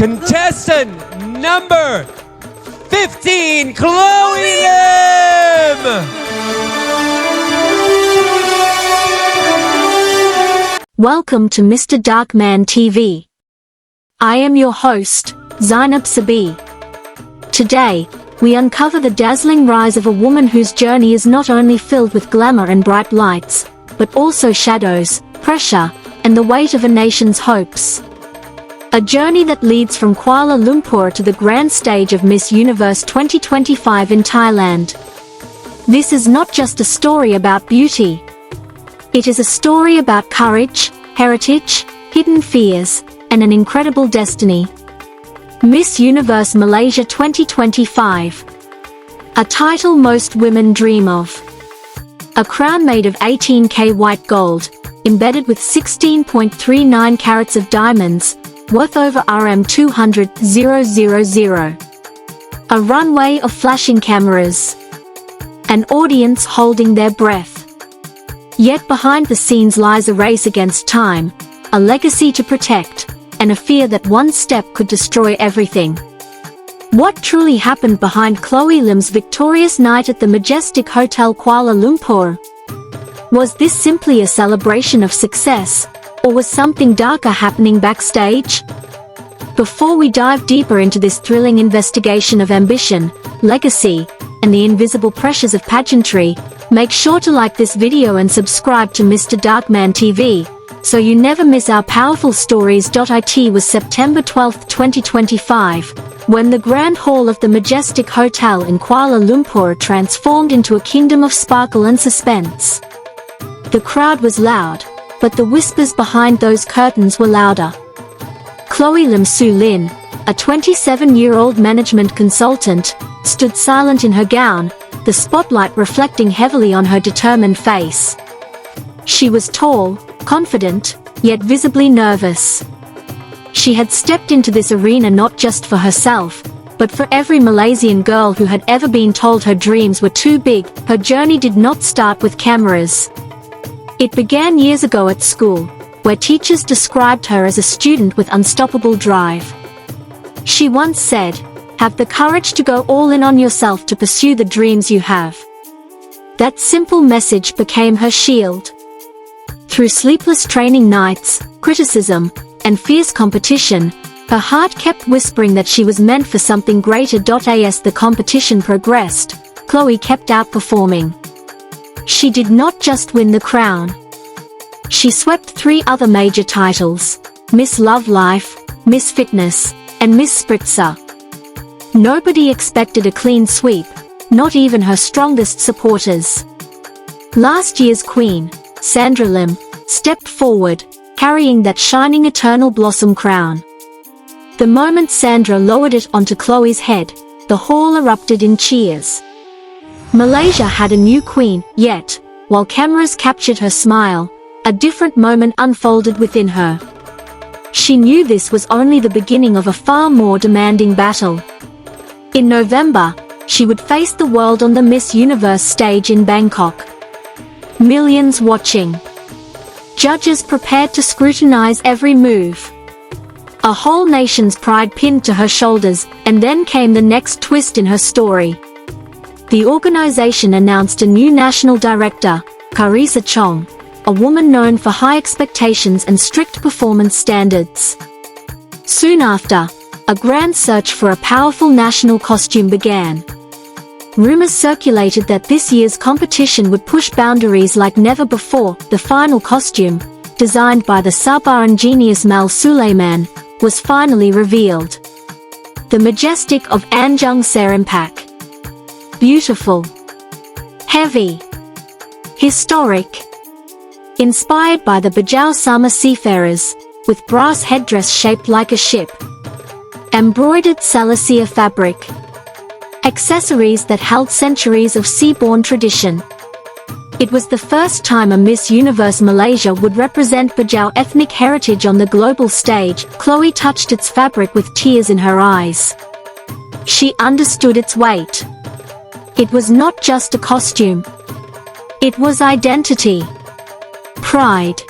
contestant number 15, Chloe Lim! Welcome to Mr. Darkman TV. I am your host, Zainab Sabir. Today, we uncover the dazzling rise of a woman whose journey is not only filled with glamour and bright lights, but also shadows, pressure, and the weight of a nation's hopes. A journey that leads from Kuala Lumpur to the grand stage of Miss Universe 2025 in Thailand. This is not just a story about beauty. It is a story about courage, heritage, hidden fears, and an incredible destiny. Miss Universe Malaysia 2025. A title most women dream of. A crown made of 18K white gold, embedded with 16.39 carats of diamonds, worth over RM200,000. A runway of flashing cameras. An audience holding their breath. Yet behind the scenes lies a race against time, a legacy to protect, and a fear that one step could destroy everything. What truly happened behind Chloe Lim's victorious night at the Majestic Hotel Kuala Lumpur? Was this simply a celebration of success, or was something darker happening backstage? Before we dive deeper into this thrilling investigation of ambition, legacy, and the invisible pressures of pageantry, make sure to like this video and subscribe to Mr. Darkman TV, so you never miss our powerful stories. It was September 12, 2025, when the Grand Hall of the Majestic Hotel in Kuala Lumpur transformed into a kingdom of sparkle and suspense. The crowd was loud, but the whispers behind those curtains were louder. Chloe Lim Su Lin, a 27-year-old management consultant, stood silent in her gown, the spotlight reflecting heavily on her determined face. She was tall, confident, yet visibly nervous. She had stepped into this arena not just for herself, but for every Malaysian girl who had ever been told her dreams were too big. Her journey did not start with cameras. It began years ago at school, where teachers described her as a student with unstoppable drive. She once said, "Have the courage to go all in on yourself to pursue the dreams you have." That simple message became her shield. Through sleepless training nights, criticism, and fierce competition, her heart kept whispering that she was meant for something greater. As the competition progressed, Chloe kept outperforming. She did not just win the crown. She swept 3 other major titles: Miss Love Life, Miss Fitness, and Miss Spritzer. Nobody expected a clean sweep, not even her strongest supporters. Last year's queen, Sandra Lim, stepped forward, carrying that shining eternal blossom crown. The moment Sandra lowered it onto Chloe's head, the hall erupted in cheers. Malaysia had a new queen, yet, while cameras captured her smile, a different moment unfolded within her. She knew this was only the beginning of a far more demanding battle. In November, she would face the world on the Miss Universe stage in Bangkok. Millions watching. Judges prepared to scrutinize every move. A whole nation's pride pinned to her shoulders, and then came the next twist in her story. The organization announced a new national director, Carissa Chong, a woman known for high expectations and strict performance standards. Soon after, a grand search for a powerful national costume began. Rumors circulated that this year's competition would push boundaries like never before. The final costume, designed by the Sabaran genius Mal Sulaiman, was finally revealed. The Majestic of Anjung Serempak. Beautiful. Heavy. Historic. Inspired by the Bajau summer seafarers, with brass headdress shaped like a ship. Embroidered Salasia fabric. Accessories that held centuries of sea-borne tradition. It was the first time a Miss Universe Malaysia would represent Bajau ethnic heritage on the global stage. Chloe touched its fabric with tears in her eyes. She understood its weight. It was not just a costume. It was identity. Pride.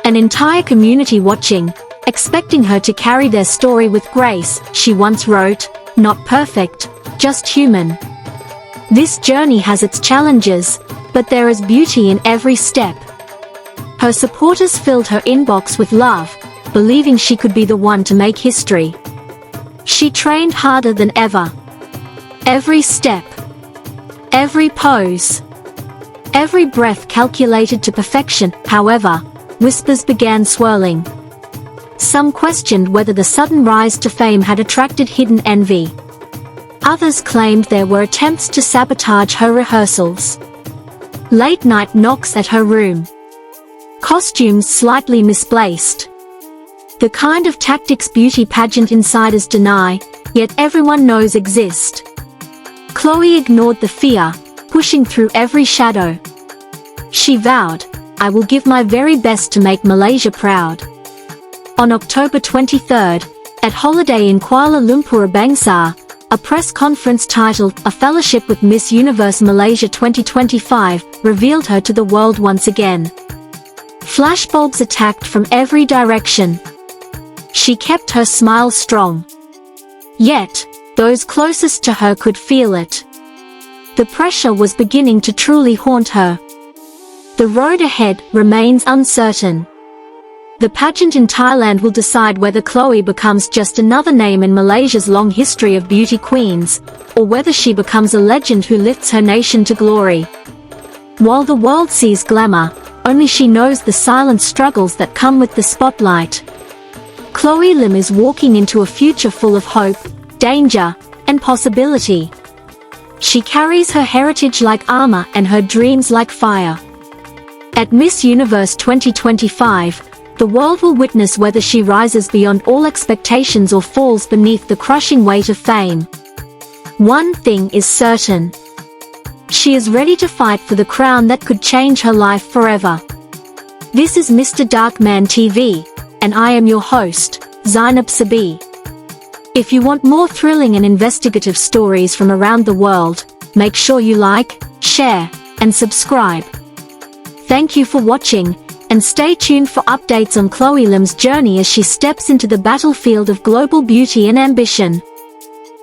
An entire community watching, expecting her to carry their story with grace. She once wrote, "Not perfect, just human." This journey has its challenges, but there is beauty in every step. Her supporters filled her inbox with love, believing she could be the one to make history. She trained harder than ever. Every step, every pose, every breath calculated to perfection. However, whispers began swirling. Some questioned whether the sudden rise to fame had attracted hidden envy. Others claimed there were attempts to sabotage her rehearsals. Late-night knocks at her room. Costumes slightly misplaced. The kind of tactics beauty pageant insiders deny, yet everyone knows exist. Chloe ignored the fear, pushing through every shadow. She vowed, "I will give my very best to make Malaysia proud." On October 23, at holiday in Kuala Lumpur, Bangsa, a press conference titled "A Fellowship with Miss Universe Malaysia 2025" revealed her to the world once again. Flashbulbs attacked from every direction. She kept her smile strong. Yet, those closest to her could feel it. The pressure was beginning to truly haunt her. The road ahead remains uncertain. The pageant in Thailand will decide whether Chloe becomes just another name in Malaysia's long history of beauty queens, or whether she becomes a legend who lifts her nation to glory. While the world sees glamour, only she knows the silent struggles that come with the spotlight. Chloe Lim is walking into a future full of hope, danger, and possibility. She carries her heritage like armor and her dreams like fire. At Miss Universe 2025, the world will witness whether she rises beyond all expectations or falls beneath the crushing weight of fame. One thing is certain. She is ready to fight for the crown that could change her life forever. This is Mr. Darkman TV, and I am your host, Zainab Sabir. If you want more thrilling and investigative stories from around the world, make sure you like, share, and subscribe. Thank you for watching, and stay tuned for updates on Chloe Lim's journey as she steps into the battlefield of global beauty and ambition.